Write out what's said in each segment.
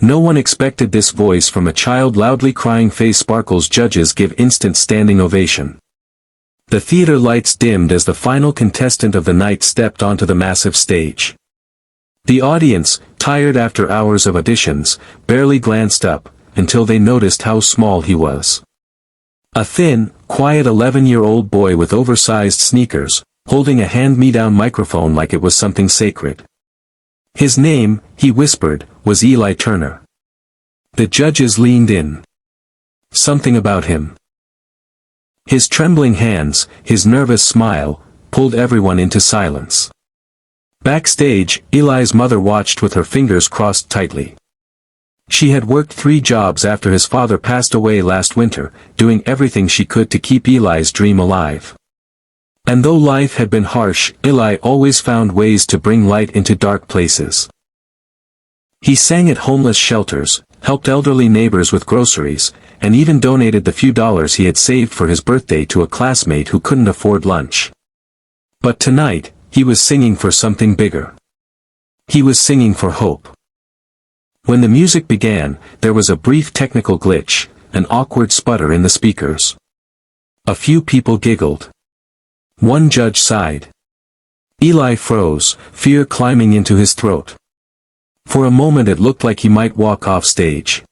No one expected this voice from a child. Loudly crying face sparkles. Judges give instant standing ovation. The theater lights dimmed as the final contestant of the night stepped onto the massive stage. The audience, tired after hours of auditions, barely glanced up, until they noticed how small he was. A thin, quiet 11-year-old boy with oversized sneakers, holding a hand-me-down microphone like it was something sacred. His name, he whispered, was Eli Turner. The judges leaned in. Something about him. His trembling hands, his nervous smile, pulled everyone into silence. Backstage, Eli's mother watched with her fingers crossed tightly. She had worked 3 jobs after his father passed away last winter, doing everything she could to keep Eli's dream alive. And though life had been harsh, Eli always found ways to bring light into dark places. He sang at homeless shelters, helped elderly neighbors with groceries, and even donated the few dollars he had saved for his birthday to a classmate who couldn't afford lunch. But tonight, he was singing for something bigger. He was singing for hope. When the music began, there was a brief technical glitch, an awkward sputter in the speakers. A few people giggled. One judge sighed. Eli froze, fear climbing into his throat. For a moment it looked like he might walk off stage.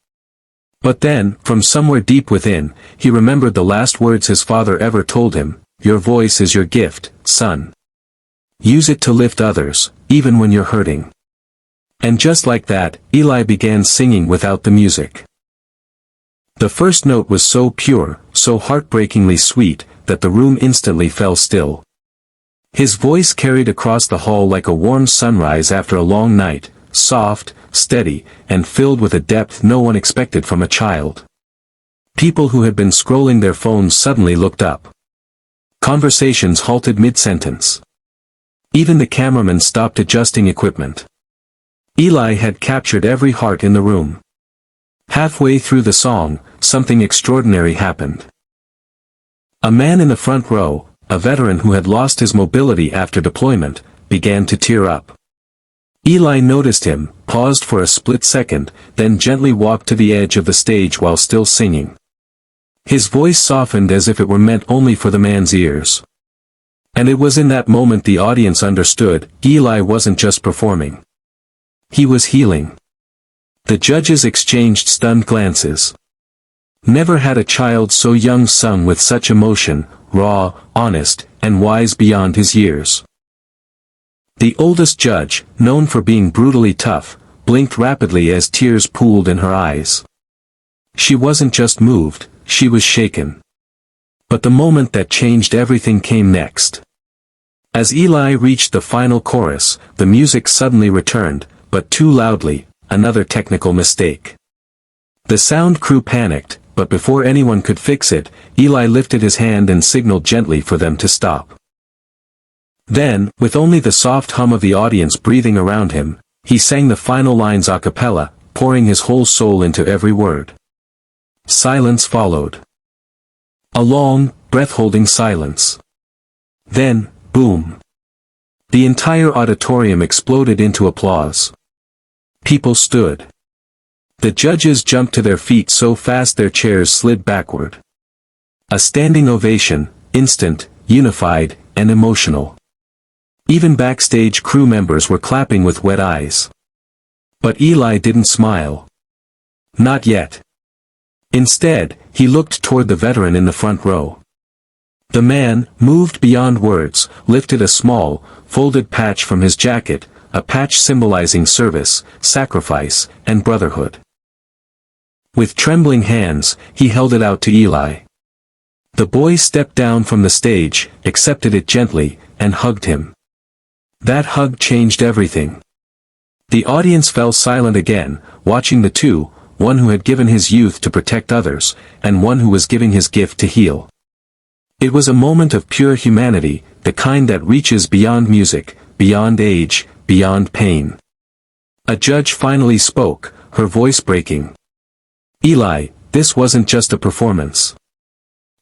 But then, from somewhere deep within, he remembered the last words his father ever told him, "Your voice is your gift, son. Use it to lift others, even when you're hurting." And just like that, Eli began singing without the music. The first note was so pure, so heartbreakingly sweet, that the room instantly fell still. His voice carried across the hall like a warm sunrise after a long night, soft, steady, and filled with a depth no one expected from a child. People who had been scrolling their phones suddenly looked up. Conversations halted mid-sentence. Even the cameraman stopped adjusting equipment. Eli had captured every heart in the room. Halfway through the song, something extraordinary happened. A man in the front row, a veteran who had lost his mobility after deployment, began to tear up. Eli noticed him, paused for a split second, then gently walked to the edge of the stage while still singing. His voice softened as if it were meant only for the man's ears. And it was in that moment the audience understood, Eli wasn't just performing. He was healing. The judges exchanged stunned glances. Never had a child so young sung with such emotion, raw, honest, and wise beyond his years. The oldest judge, known for being brutally tough, blinked rapidly as tears pooled in her eyes. She wasn't just moved, she was shaken. But the moment that changed everything came next. As Eli reached the final chorus, the music suddenly returned, but too loudly, another technical mistake. The sound crew panicked, but before anyone could fix it, Eli lifted his hand and signaled gently for them to stop. Then, with only the soft hum of the audience breathing around him, he sang the final lines a cappella, pouring his whole soul into every word. Silence followed. A long, breath-holding silence. Then, boom. The entire auditorium exploded into applause. People stood. The judges jumped to their feet so fast their chairs slid backward. A standing ovation, instant, unified, and emotional. Even backstage crew members were clapping with wet eyes. But Eli didn't smile. Not yet. Instead, he looked toward the veteran in the front row. The man, moved beyond words, lifted a small, folded patch from his jacket, a patch symbolizing service, sacrifice, and brotherhood. With trembling hands, he held it out to Eli. The boy stepped down from the stage, accepted it gently, and hugged him. That hug changed everything. The audience fell silent again, watching the two, one who had given his youth to protect others, and one who was giving his gift to heal. It was a moment of pure humanity, the kind that reaches beyond music, beyond age, beyond pain. A judge finally spoke, her voice breaking. Eli, this wasn't just a performance.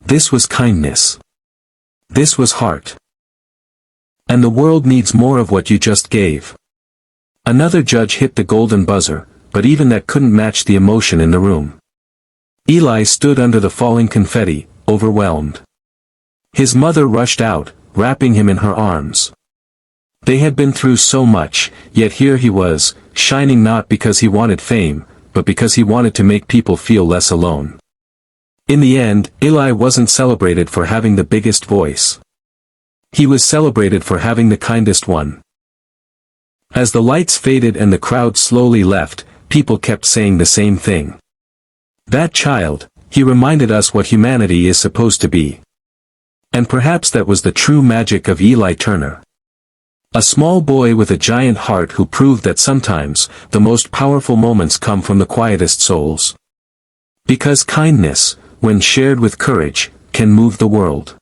This was kindness. This was heart. And the world needs more of what you just gave. Another judge hit the golden buzzer, but even that couldn't match the emotion in the room. Eli stood under the falling confetti, overwhelmed. His mother rushed out, wrapping him in her arms. They had been through so much, yet here he was, shining not because he wanted fame, but because he wanted to make people feel less alone. In the end, Eli wasn't celebrated for having the biggest voice. He was celebrated for having the kindest one. As the lights faded and the crowd slowly left, people kept saying the same thing. That child, he reminded us what humanity is supposed to be. And perhaps that was the true magic of Eli Turner. A small boy with a giant heart who proved that sometimes, the most powerful moments come from the quietest souls. Because kindness, when shared with courage, can move the world.